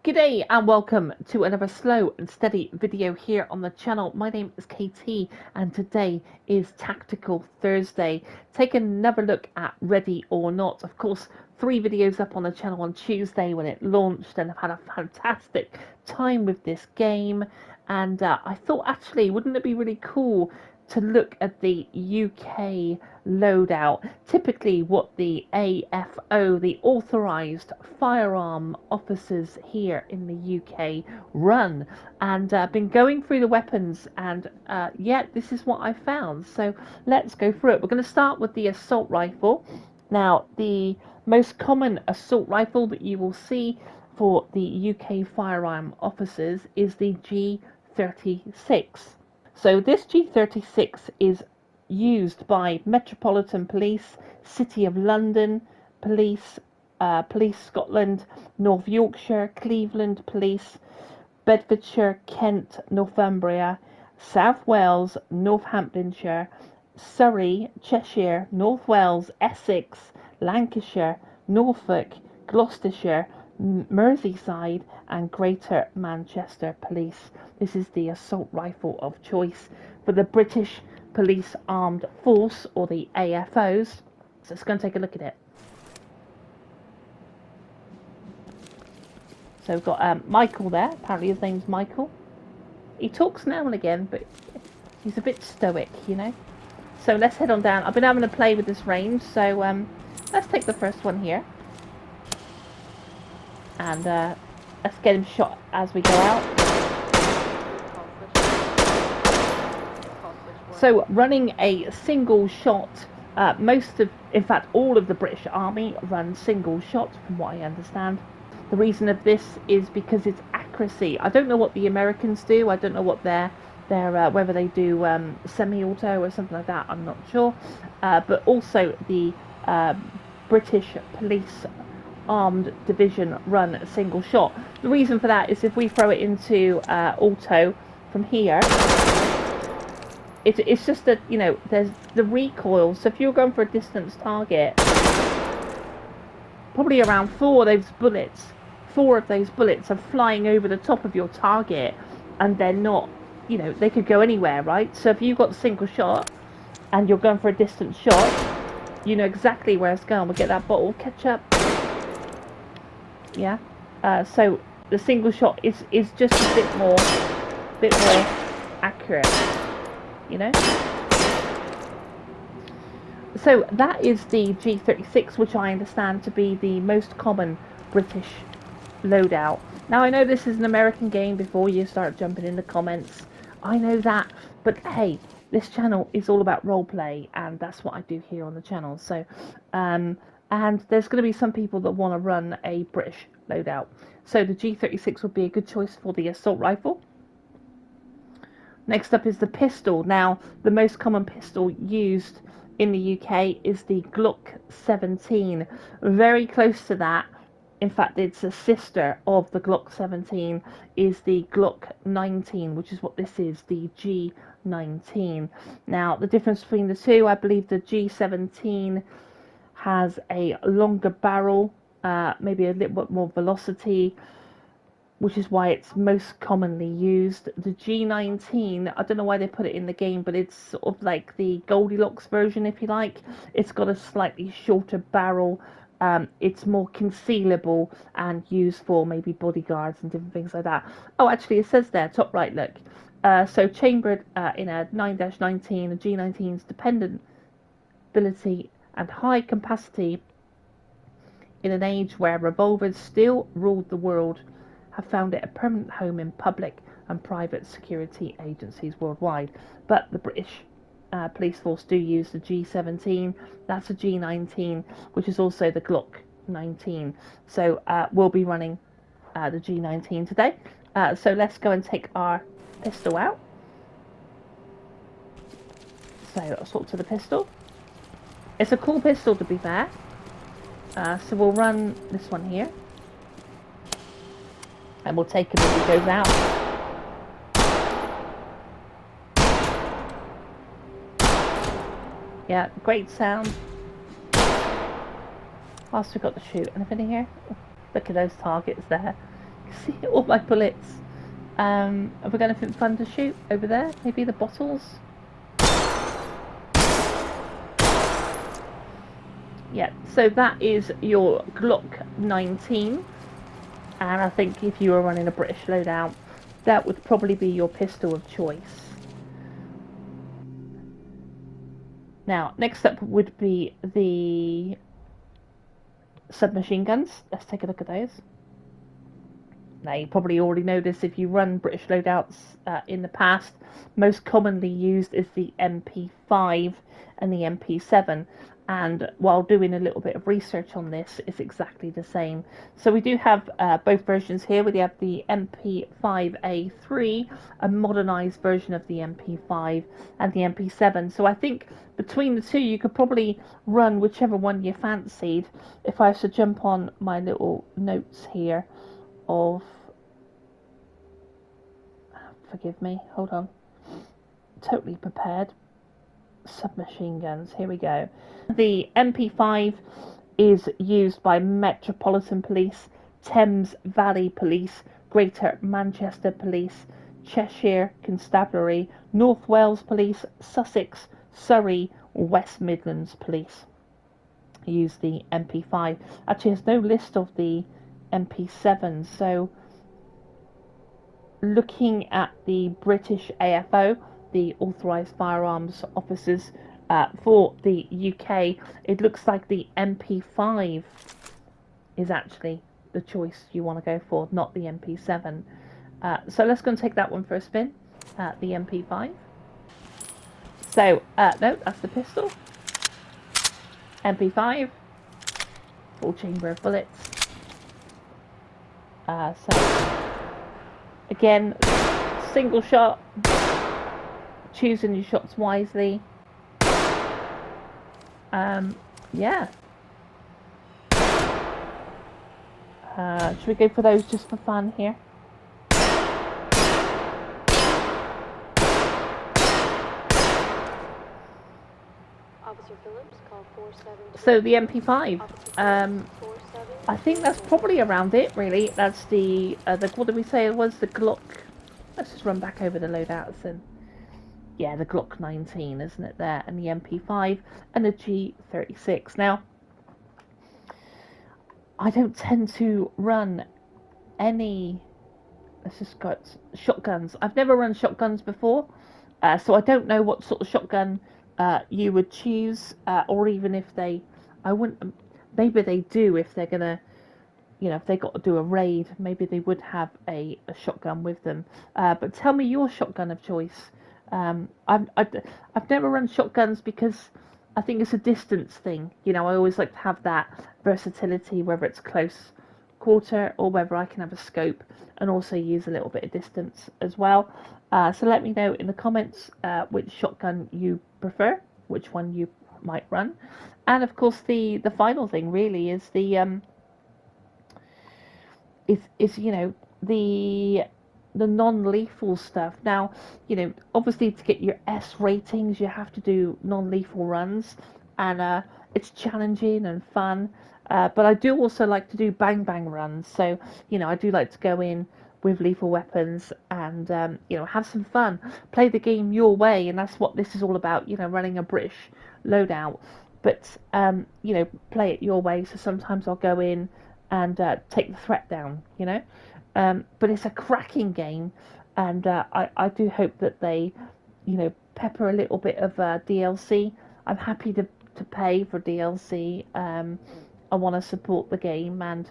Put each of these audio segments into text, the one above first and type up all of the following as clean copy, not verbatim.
G'day and welcome to another slow and steady video here on the channel. My name is KT and today is Tactical Thursday. Taking another look at Ready or Not. Of course, 3 videos up on the channel on Tuesday when it launched, and I've had a fantastic time with this game. And I thought, actually, wouldn't it be really cool to look at the UK loadout, typically what the AFO, the Authorized Firearm Officers here in the UK run. And I've been going through the weapons, and yeah, this is what I found. So let's go through it. We're going to start with the assault rifle. Now, the most common assault rifle that you will see for the UK firearm officers is the G36. So this G36 is used by Metropolitan Police, City of London Police, Police Scotland, North Yorkshire, Cleveland Police, Bedfordshire, Kent, Northumbria, South Wales, Northamptonshire, Surrey, Cheshire, North Wales, Essex, Lancashire, Norfolk, Gloucestershire, Merseyside and Greater Manchester Police. This is the assault rifle of choice for the British Police Armed Force, or the AFOs. So let's go and take a look at it. So we've got Michael there. Apparently his name's Michael. He talks now and again, but he's a bit stoic, you know. So let's head on down. I've been having to play with this range, so let's take the first one here. And let's get him shot as we go out. So running a single shot, in fact all of the British Army run single shot from what I understand. The reason of this is because it's accuracy. I don't know what the Americans do. I don't know what their whether they do semi-auto or something like that. I'm not sure. But also the British Police Armed Division run a single shot. The reason for that is if we throw it into auto from here, it's just that, you know, there's the recoil. So if you're going for a distance target, probably around 4 of those bullets are flying over the top of your target, and they're not, you know, they could go anywhere, right? So if you've got a single shot and you're going for a distance shot, you know exactly where it's going. We'll get that bottle of ketchup. Yeah. So the single shot is just a bit more accurate, you know. So that is the G36, which I understand to be the most common British loadout. Now I know this is an American game. Before you start jumping in the comments, I know that, but hey, this channel is all about roleplay, and that's what I do here on the channel. So and there's going to be some people that want to run a British loadout. So the G36 would be a good choice for the assault rifle. Next up is the pistol. Now, the most common pistol used in the UK is the Glock 17. Very close to that, in fact, it's a sister of the Glock 17, is the Glock 19, which is what this is, the G19. Now, the difference between the two, I believe the G17 has a longer barrel, maybe a little bit more velocity, which is why it's most commonly used. The G19, I don't know why they put it in the game, but it's sort of like the Goldilocks version, if you like. It's got a slightly shorter barrel. It's more concealable and used for maybe bodyguards and different things like that. Oh, actually, it says there, top right, look. So chambered in a 9-19, the G19's dependability and high capacity in an age where revolvers still ruled the world, have found it a permanent home in public and private security agencies worldwide. But the British police force do use the G17. That's a G19, which is also the Glock 19. So we'll be running the G19 today. So let's go and take our pistol out. So let's swap to the pistol. It's a cool pistol, to be fair. So we'll run this one here. And we'll take him as he goes out. Yeah, great sound. Whilst we've got the shoot, anything in here? Look at those targets there. See all my bullets. Have we got anything fun to shoot over there? Maybe the bottles? Yeah, so that is your Glock 19. And I think if you were running a British loadout, that would probably be your pistol of choice. Now, next up would be the submachine guns. Let's take a look at those. Now, you probably already know this if you run British loadouts in the past. Most commonly used is the MP5 and the MP7. And while doing a little bit of research on this, it's exactly the same. So we do have both versions here. We have the MP5A3, a modernised version of the MP5, and the MP7. So I think between the two, you could probably run whichever one you fancied. If I was to jump on my little notes here of, forgive me, hold on, totally prepared, submachine guns, here we go. The MP5 is used by Metropolitan Police, Thames Valley Police, Greater Manchester Police, Cheshire Constabulary, North Wales Police, Sussex, Surrey, West Midlands Police use the MP5. Actually, there's no list of the MP7, so looking at the British AFO, the Authorized Firearms Officers for the UK, it looks like the MP5 is actually the choice you want to go for, not the MP7. So let's go and take that one for a spin, the MP5. So, no, that's the pistol. MP5, full chamber of bullets. So, again, single shot, choosing your shots wisely. Yeah. Should we go for those just for fun here? So the MP5, I think that's probably around it, really. That's the what did we say it was? The Glock. Let's just run back over the loadouts and yeah, the Glock 19, isn't it there? And the MP5 and the G36. Now, I don't tend to run any. Let's just go shotguns. I've never run shotguns before, so I don't know what sort of shotgun you would choose, or even if they. I wouldn't. Maybe they do if they're gonna. If they got to do a raid, maybe they would have a shotgun with them. But tell me your shotgun of choice. I've never run shotguns because I think it's a distance thing. I always like to have that versatility, whether it's close quarter or whether I can have a scope and also use a little bit of distance as well. So let me know in the comments which shotgun you prefer, which one you might run. And of course, the final thing really is the the non-lethal stuff. Now, obviously to get your S ratings, you have to do non-lethal runs, and it's challenging and fun. But I do also like to do bang bang runs. So, I do like to go in with lethal weapons and have some fun, play the game your way, and that's what this is all about. Running a British loadout, but play it your way. So sometimes I'll go in and take the threat down, but it's a cracking game, and I do hope that they, pepper a little bit of DLC. I'm happy to pay for DLC. I want to support the game, and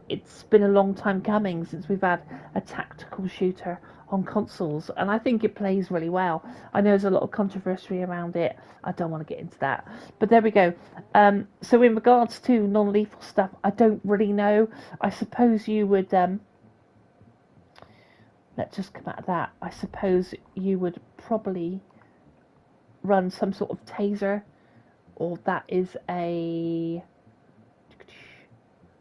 it's been a long time coming since we've had a tactical shooter on consoles, and I think it plays really well. I know there's a lot of controversy around it. I don't want to get into that, but there we go. So in regards to non-lethal stuff, I don't really know. I suppose you would. Let's just come out of that. I suppose you would probably run some sort of taser, or that is a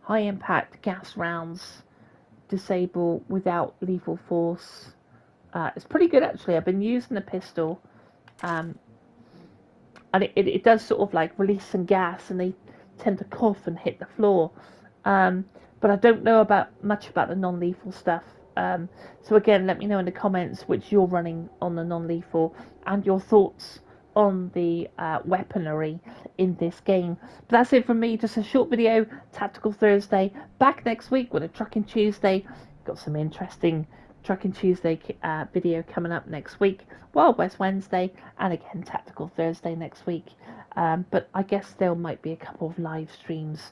high impact gas rounds, disable without lethal force. It's pretty good actually. I've been using the pistol, and it does sort of like release some gas, and they tend to cough and hit the floor. but I don't know much about the non-lethal stuff. So again, let me know in the comments which you're running on the non-lethal and your thoughts on the weaponry in this game. But that's it from me, just a short video, Tactical Thursday. Back next week with a Trucking Tuesday. Got some interesting Trucking Tuesday video coming up next week. Wild West Wednesday, and again Tactical Thursday next week. But I guess there might be a couple of live streams,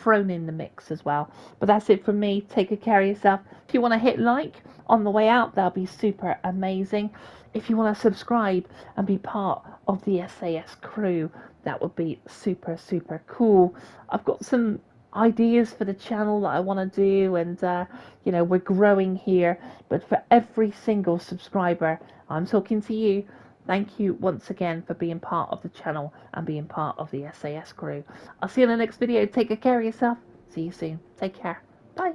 thrown in the mix as well. But that's it from me. Take good care of yourself. If you want to hit like on the way out, that'll be super amazing. If you want to subscribe and be part of the SAS crew, that would be super, super cool. I've got some ideas for the channel that I want to do, and we're growing here. But for every single subscriber, I'm talking to you. Thank you once again for being part of the channel and being part of the SAS crew. I'll see you in the next video. Take good care of yourself. See you soon. Take care. Bye.